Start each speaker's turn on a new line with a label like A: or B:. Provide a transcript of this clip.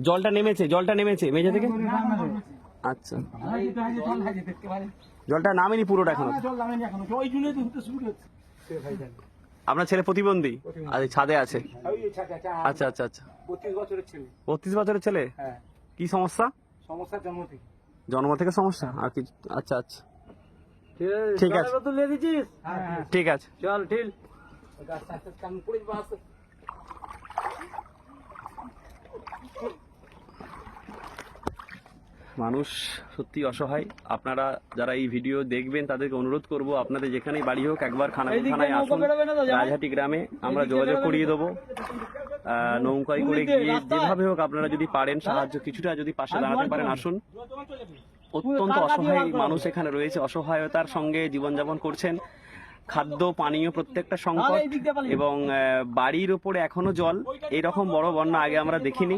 A: জলটা নেমেছে মেঝে থেকে। আচ্ছা, জলটা নামেনি পুরোটা এখনো। আপনার ছেলে প্রতিবন্ধী? আচ্ছা, ছাদে আছে। আচ্ছা আচ্ছা আচ্ছা,
B: 32 বছরের ছেলে।
A: 32 বছরের ছেলে।
B: হ্যাঁ।
A: কি সমস্যা?
B: সমস্যা জন্ম থেকে।
A: জন্ম থেকে সমস্যা আর কি? আচ্ছা আচ্ছা, ঠিক আছে ঠিক আছে।
B: চল ঢিল। আস্তে আস্তে কাম পড়ে যাবে আস্তে।
A: মানুষ সত্যি অসহায়। আপনারা যারা এই ভিডিও দেখবেন তাদেরকে অনুরোধ করব, আপনাদের যেখানেই বাড়ি হোক একবার খানাকুল থানায় আসুন, রাজহাটি গ্রামে আমরা যোগাযোগ করিয়ে দেবো। নৌকায় করে গিয়ে যেভাবে হোক আপনারা যদি পারেন সাহায্য কিছুটা যদি পাশে দাঁড়াতে পারেন আসুন। অত্যন্ত অসহায় মানুষ এখানে রয়েছে, অসহায়তার সঙ্গে জীবনযাপন করছেন। খাদ্য পানীয় প্রত্যেকটা সংকট, এবং বাড়ির ওপরে এখনো জল। এরকম বড় বন্যা আগে আমরা দেখিনি।